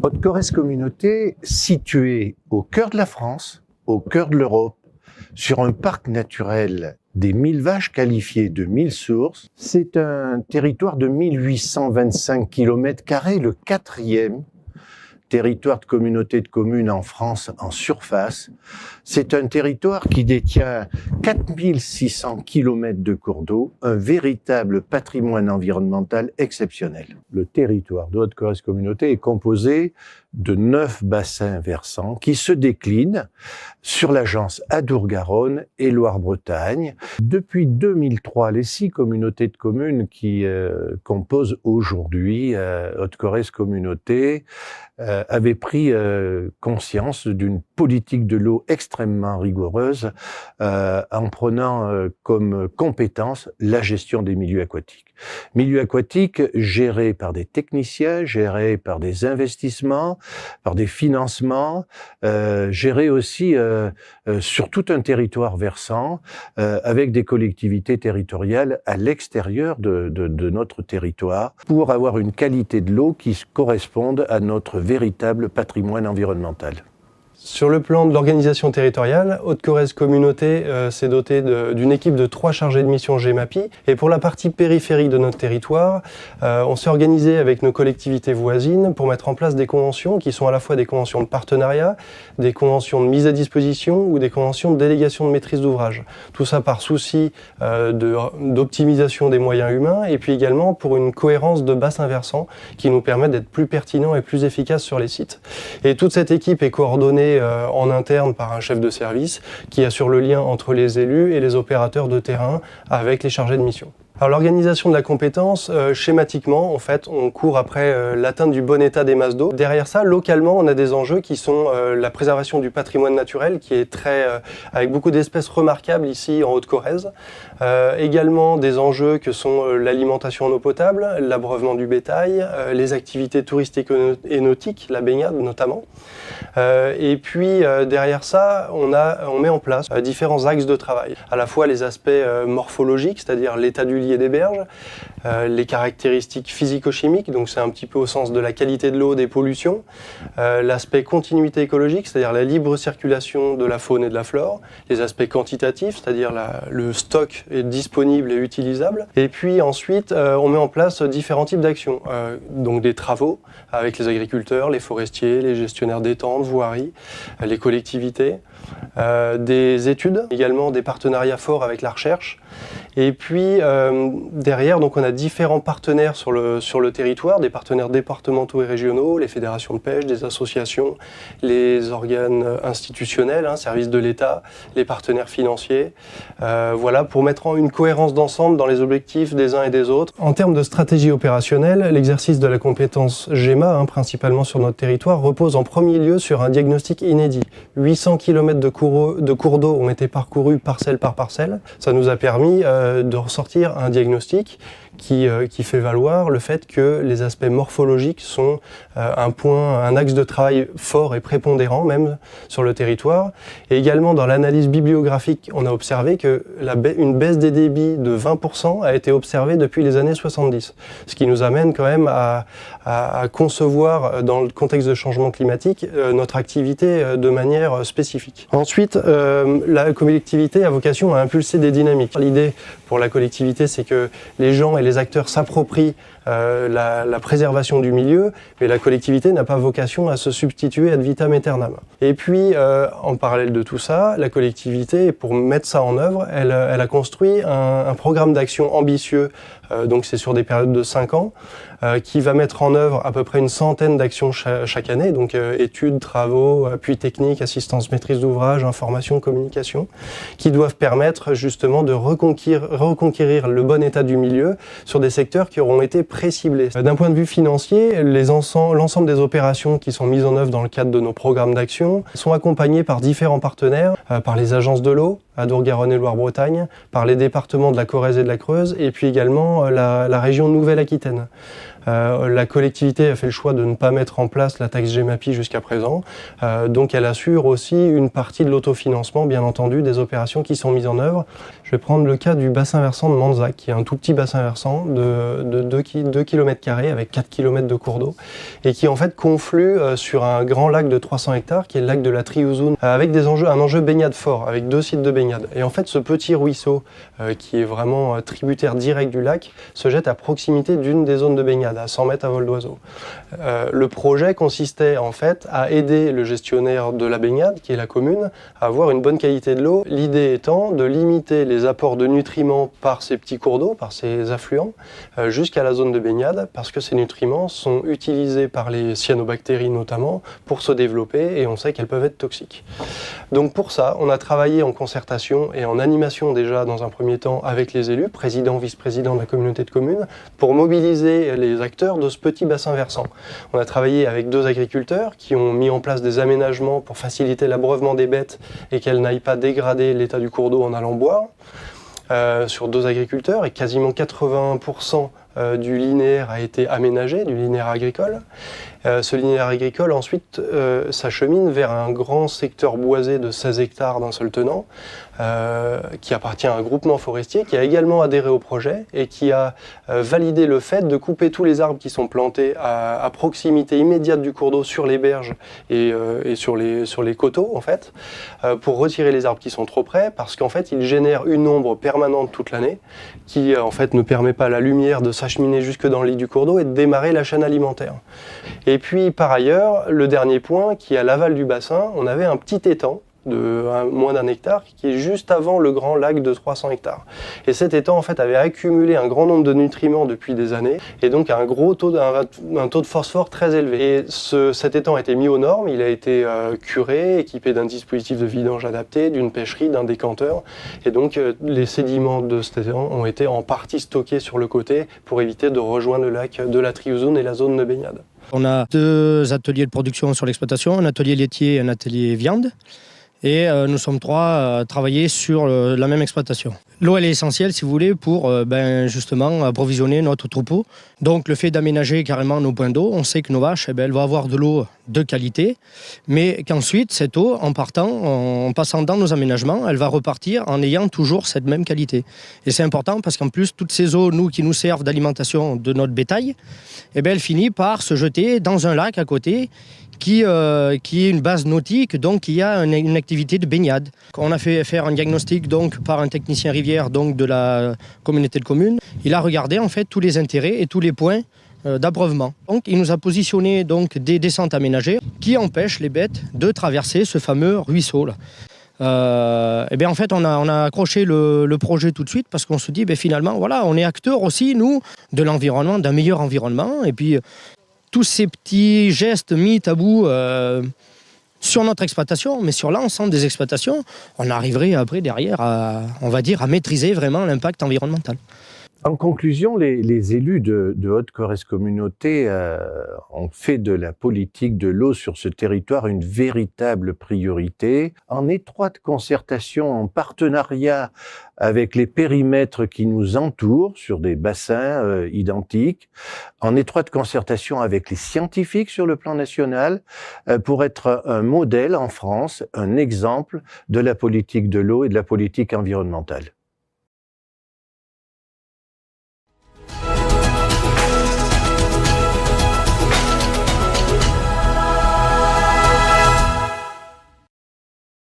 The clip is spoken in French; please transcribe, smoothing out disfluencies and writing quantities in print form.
Haute-Corrèze Communauté, située au cœur de la France, au cœur de l'Europe, sur un parc naturel des 1000 vaches qualifiées de 1000 sources, c'est un territoire de 1825 km², le quatrième territoire de communauté de communes en France en surface. C'est un territoire qui détient 4600 km de cours d'eau, un véritable patrimoine environnemental exceptionnel. Le territoire de Haute-Corrèze Communauté est composé de 9 bassins versants qui se déclinent sur l'agence Adour-Garonne et Loire-Bretagne. Depuis 2003, les 6 communautés de communes qui composent aujourd'hui Haute-Corrèze Communauté avaient pris conscience d'une politique de l'eau extrêmement rigoureuse en prenant comme compétence la gestion des milieux aquatiques. Milieux aquatiques gérés par des techniciens, gérés par des investissements, par des financements, gérés aussi sur tout un territoire versant, avec des collectivités territoriales à l'extérieur de notre territoire, pour avoir une qualité de l'eau qui corresponde à notre véritable patrimoine environnemental. Sur le plan de l'organisation territoriale, Haute-Corrèze Communauté s'est dotée d'une équipe de 3 chargés de mission GEMAPI. Et pour la partie périphérique de notre territoire, on s'est organisé avec nos collectivités voisines pour mettre en place des conventions qui sont à la fois des conventions de partenariat, des conventions de mise à disposition ou des conventions de délégation de maîtrise d'ouvrage. Tout ça par souci d'optimisation des moyens humains et puis également pour une cohérence de bassins versants qui nous permettent d'être plus pertinents et plus efficaces sur les sites. Et toute cette équipe est coordonnée en interne par un chef de service qui assure le lien entre les élus et les opérateurs de terrain avec les chargés de mission. Alors l'organisation de la compétence, schématiquement, en fait, on court après l'atteinte du bon état des masses d'eau. Derrière ça, localement, on a des enjeux qui sont la préservation du patrimoine naturel, qui est avec beaucoup d'espèces remarquables ici en Haute-Corrèze. Également des enjeux que sont l'alimentation en eau potable, l'abreuvement du bétail, les activités touristiques et nautiques, la baignade notamment. Et puis derrière ça, on met en place différents axes de travail. À la fois les aspects morphologiques, c'est-à-dire l'état du lit et des berges, les caractéristiques physico-chimiques, donc c'est un petit peu au sens de la qualité de l'eau, des pollutions, l'aspect continuité écologique, c'est-à-dire la libre circulation de la faune et de la flore, les aspects quantitatifs, c'est-à-dire le stock est disponible et utilisable, et puis ensuite on met en place différents types d'actions, donc des travaux avec les agriculteurs, les forestiers, les gestionnaires d'étangs, voiries, les collectivités, des études, également des partenariats forts avec la recherche. Et puis derrière, donc on a différents partenaires sur le territoire, des partenaires départementaux et régionaux, les fédérations de pêche, des associations, les organes institutionnels, services de l'État, les partenaires financiers. Voilà, pour mettre en une cohérence d'ensemble dans les objectifs des uns et des autres. En termes de stratégie opérationnelle, l'exercice de la compétence GEMA, principalement sur notre territoire, repose en premier lieu sur un diagnostic inédit. 800 km de cours d'eau ont été parcourus parcelle par parcelle. Ça nous a permis de ressortir un diagnostic qui fait valoir le fait que les aspects morphologiques sont un axe de travail fort et prépondérant même sur le territoire. Et également dans l'analyse bibliographique, on a observé que une baisse des débits de 20% a été observée depuis les années 70. Ce qui nous amène quand même à concevoir dans le contexte de changement climatique notre activité de manière spécifique. Ensuite, la collectivité a vocation à impulser des dynamiques. L'idée pour la collectivité, c'est que les gens et les acteurs s'approprient la préservation du milieu, mais la collectivité n'a pas vocation à se substituer ad vitam aeternam. Et puis, en parallèle de tout ça, la collectivité, pour mettre ça en œuvre, elle a construit un programme d'action ambitieux, donc c'est sur des périodes de 5 ans, qui va mettre en œuvre à peu près une centaine d'actions chaque année, donc études, travaux, appui technique, assistance maîtrise d'ouvrage, information, communication, qui doivent permettre justement de reconquérir le bon état du milieu sur des secteurs qui auront été pré-ciblés. D'un point de vue financier, l'ensemble des opérations qui sont mises en œuvre dans le cadre de nos programmes d'action sont accompagnées par différents partenaires, par les agences de l'eau, Adour-Garonne et Loire-Bretagne, par les départements de la Corrèze et de la Creuse, et puis également la région Nouvelle-Aquitaine. La collectivité a fait le choix de ne pas mettre en place la taxe GEMAPI jusqu'à présent. Donc elle assure aussi une partie de l'autofinancement, bien entendu, des opérations qui sont mises en œuvre. Je vais prendre le cas du bassin versant de Manzac, qui est un tout petit bassin versant de 2 km² avec 4 km de cours d'eau, et qui en fait conflue sur un grand lac de 300 hectares, qui est le lac de la Triouzoune, avec un enjeu baignade fort, avec 2 sites de baignade. Et en fait, ce petit ruisseau, qui est vraiment tributaire direct du lac, se jette à proximité d'une des zones de baignade, à 100 mètres à vol d'oiseau. Le projet consistait en fait à aider le gestionnaire de la baignade, qui est la commune, à avoir une bonne qualité de l'eau. L'idée étant de limiter les apports de nutriments par ces petits cours d'eau, par ces affluents, jusqu'à la zone de baignade, parce que ces nutriments sont utilisés par les cyanobactéries notamment pour se développer, et on sait qu'elles peuvent être toxiques. Donc pour ça, on a travaillé en concertation et en animation déjà dans un premier temps avec les élus, président, vice-président de la communauté de communes, pour mobiliser les acteurs de ce petit bassin versant. On a travaillé avec 2 agriculteurs qui ont mis en place des aménagements pour faciliter l'abreuvement des bêtes et qu'elles n'aillent pas dégrader l'état du cours d'eau en allant boire. Sur 2 agriculteurs, et quasiment 80% du linéaire a été aménagé, du linéaire agricole. Ce linéaire agricole ensuite s'achemine vers un grand secteur boisé de 16 hectares d'un seul tenant, qui appartient à un groupement forestier qui a également adhéré au projet et qui a validé le fait de couper tous les arbres qui sont plantés à proximité immédiate du cours d'eau sur les berges et sur les coteaux en fait, pour retirer les arbres qui sont trop près, parce qu'en fait ils génèrent une ombre permanente toute l'année qui en fait ne permet pas à la lumière de s'acheminer jusque dans le lit du cours d'eau et de démarrer la chaîne alimentaire. Et puis par ailleurs, le dernier point, qui est à l'aval du bassin, on avait un petit étang de moins d'1 hectare qui est juste avant le grand lac de 300 hectares. Et cet étang en fait avait accumulé un grand nombre de nutriments depuis des années et donc un taux de phosphore très élevé. Et cet étang a été mis aux normes, il a été curé, équipé d'un dispositif de vidange adapté, d'une pêcherie, d'un décanteur, et donc les sédiments de cet étang ont été en partie stockés sur le côté pour éviter de rejoindre le lac de la Triouzoune et la zone de baignade. On a 2 ateliers de production sur l'exploitation, un atelier laitier et un atelier viande. Et nous sommes 3 à travailler sur la même exploitation. L'eau, elle est essentielle, si vous voulez, pour justement approvisionner notre troupeau. Donc le fait d'aménager carrément nos points d'eau, on sait que nos vaches, elles vont avoir de l'eau de qualité, mais qu'ensuite, cette eau, en passant dans nos aménagements, elle va repartir en ayant toujours cette même qualité. Et c'est important parce qu'en plus, toutes ces eaux, qui nous servent d'alimentation de notre bétail, elles finissent par se jeter dans un lac à côté, qui est une base nautique, donc qui a une activité de baignade. On a fait faire un diagnostic donc par un technicien rivière donc de la communauté de communes. Il a regardé en fait tous les intérêts et tous les points d'abreuvement. Donc il nous a positionné donc des descentes aménagées qui empêchent les bêtes de traverser ce fameux ruisseau là. En fait on a accroché le projet tout de suite parce qu'on se dit finalement voilà, on est acteur aussi nous de l'environnement, d'un meilleur environnement, et puis tous ces petits gestes mis à bout sur notre exploitation, mais sur l'ensemble des exploitations, on arriverait après derrière à maîtriser vraiment l'impact environnemental. En conclusion, les élus de Haute-Corrèze Communauté ont fait de la politique de l'eau sur ce territoire une véritable priorité, en étroite concertation, en partenariat avec les périmètres qui nous entourent sur des bassins identiques, en étroite concertation avec les scientifiques sur le plan national, pour être un modèle en France, un exemple de la politique de l'eau et de la politique environnementale.